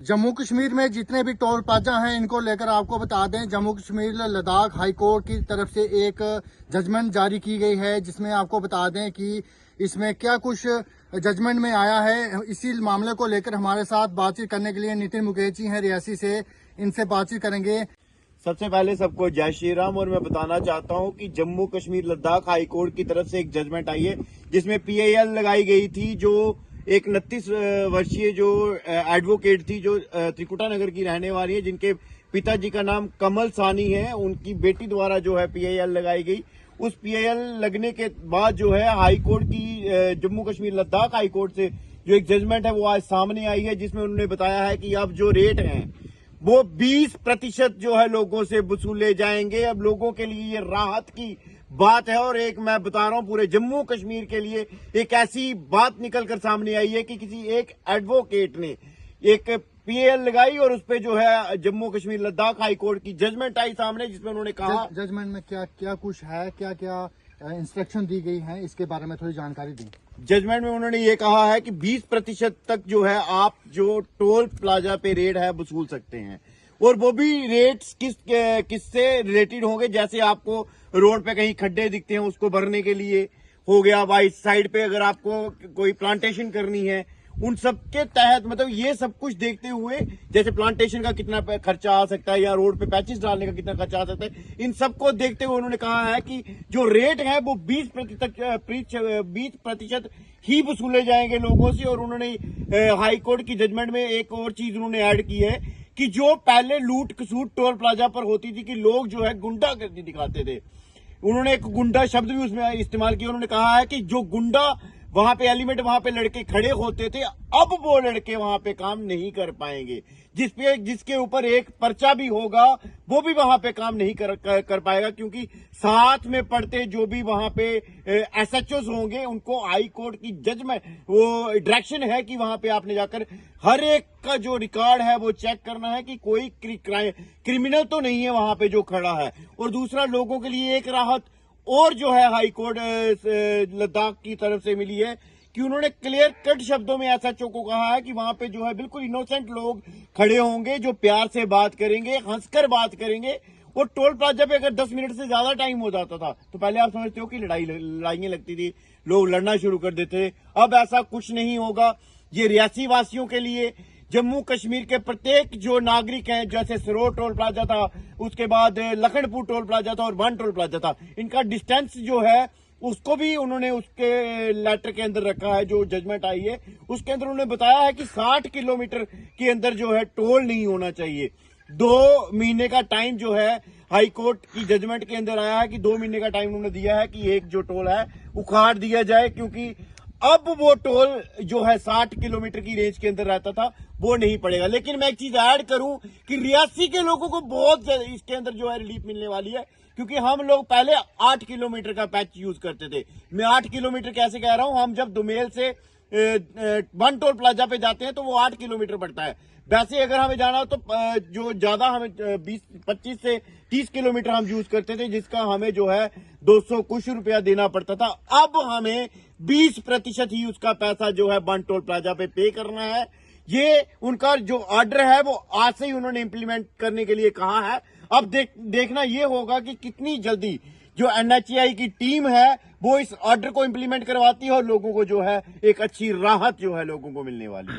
जम्मू कश्मीर में जितने भी टोल प्लाजा हैं इनको लेकर आपको बता दें, जम्मू कश्मीर लद्दाख हाई कोर्ट की तरफ से एक जजमेंट जारी की गई है, जिसमें आपको बता दें कि इसमें क्या कुछ जजमेंट में आया है। इसी मामले को लेकर हमारे साथ बातचीत करने के लिए नितिन मुकेश जी हैं रियासी से, इनसे बातचीत करेंगे। सबसे पहले सबको जय श्री राम। और मैं बताना चाहता हूं कि जम्मू कश्मीर लद्दाख हाई कोर्ट की तरफ से एक जजमेंट आई है जिसमें PIL लगाई गई थी, जो एक 29 वर्षीय जो एडवोकेट थी, जो त्रिकुटा नगर की रहने वाली है, जिनके पिताजी का नाम कमल सानी है, उनकी बेटी द्वारा जो है PIL लगाई गई। उस PIL लगने के बाद जो है हाई कोर्ट की जम्मू कश्मीर लद्दाख हाई कोर्ट से जो एक जजमेंट है वो आज सामने आई है, जिसमें उन्होंने बताया है कि अब जो रेट हैं वो 20% जो है लोगों से वसूले जाएंगे। अब लोगों के लिए ये राहत की बात है और एक मैं बता रहा हूं पूरे जम्मू कश्मीर के लिए एक ऐसी बात निकल कर सामने आई है कि किसी एक एडवोकेट ने एक PIL लगाई और उस पे जो है जम्मू कश्मीर लद्दाख हाई कोर्ट की जजमेंट आई सामने, जिसमें उन्होंने कहा जजमेंट में क्या क्या कुछ है, क्या क्या इंस्ट्रक्शन दी गई है, इसके बारे में थोड़ी जानकारी दी। जजमेंट में उन्होंने ये कहा है कि 20% तक जो है आप जो टोल प्लाजा पे रेट है वसूल सकते हैं, और वो भी रेट्स किससे रिलेटेड होंगे। जैसे आपको रोड पे कहीं खड्डे दिखते हैं उसको भरने के लिए हो गया, वाइट साइड पे अगर आपको कोई प्लांटेशन करनी है उन सब के तहत, मतलब ये सब कुछ देखते हुए, जैसे प्लांटेशन का कितना खर्चा आ सकता है या रोड पे पैचेस डालने का कितना खर्चा आ सकता है, इन सबको देखते हुए उन्होंने कहा है कि जो रेट है वो 20% ही वसूले जाएंगे लोगों से। और उन्होंने हाई कोर्ट की जजमेंट में एक और चीज उन्होंने ऐड की है कि जो पहले लूट खसूट टोल प्लाजा पर होती थी कि लोग जो है गुंडागर्दी दिखाते थे, उन्होंने एक गुंडा शब्द भी उसमें इस्तेमाल किया। उन्होंने कहा है कि जो गुंडा वहां पे एलिमेंट वहां पे लड़के खड़े होते थे, अब वो लड़के वहां पे काम नहीं कर पाएंगे। जिसके ऊपर एक पर्चा भी होगा वो भी वहां पे काम नहीं कर पाएगा, क्योंकि साथ में पढ़ते जो भी वहां पे SHOs होंगे उनको हाई कोर्ट की जज में वो डायरेक्शन है कि वहां पे आपने जाकर हर एक का जो रिकॉर्ड है वो चेक करना है कि कोई क्रिमिनल तो नहीं है वहां पे जो खड़ा है। और दूसरा, लोगों के लिए एक राहत और जो है हाई कोर्ट लद्दाख की तरफ से मिली है कि उन्होंने क्लियर कट शब्दों में SHO को कहा है कि वहां पे जो है बिल्कुल इनोसेंट लोग खड़े होंगे जो प्यार से बात करेंगे, हंसकर बात करेंगे। और टोल प्लाजा पे अगर 10 मिनट से ज्यादा टाइम हो जाता था तो पहले आप समझते हो कि लड़ाइयां लगती थी, लोग लड़ना शुरू कर देते थे। अब ऐसा कुछ नहीं होगा। ये रियासी वासियों के लिए, जम्मू कश्मीर के प्रत्येक जो नागरिक हैं, जैसे सरोर टोल प्लाजा था, उसके बाद लखनपुर टोल प्लाजा था और वन टोल प्लाजा था, इनका डिस्टेंस जो है उसको भी उन्होंने उसके लेटर के अंदर रखा है। जो जजमेंट आई है उसके अंदर उन्होंने बताया है कि 60 किलोमीटर के अंदर जो है टोल नहीं होना चाहिए। 2 महीने का टाइम जो है हाई कोर्ट की जजमेंट के अंदर आया है कि 2 महीने का टाइम उन्होंने दिया है कि एक जो टोल है उखाड़ दिया जाए, क्योंकि अब वो टोल जो है 60 किलोमीटर की रेंज के अंदर रहता था वो नहीं पड़ेगा। लेकिन मैं एक चीज ऐड करूं कि रियासी के लोगों को बहुत इसके अंदर जो है रिलीफ मिलने वाली है, क्योंकि हम लोग पहले 8 किलोमीटर का पैच यूज करते थे। मैं 8 किलोमीटर कैसे कह रहा हूं, हम जब दुमेल से वन टोल प्लाजा पे जाते हैं तो वो 8 किलोमीटर पड़ता है। वैसे अगर हमें जाना हो तो जो ज्यादा हमें 25 से 30 किलोमीटर हम यूज करते थे, जिसका हमें जो है 200 कुछ रुपया देना पड़ता था। अब हमें 20% ही उसका पैसा जो है वन टोल प्लाजा पे करना है। ये उनका जो ऑर्डर है वो आज से ही उन्होंने इंप्लीमेंट करने के लिए कहा है। अब देखना ये होगा कि कितनी जल्दी जो NHAI की टीम है वो इस ऑर्डर को इंप्लीमेंट करवाती है और लोगों को जो है एक अच्छी राहत जो है लोगों को मिलने वाली है।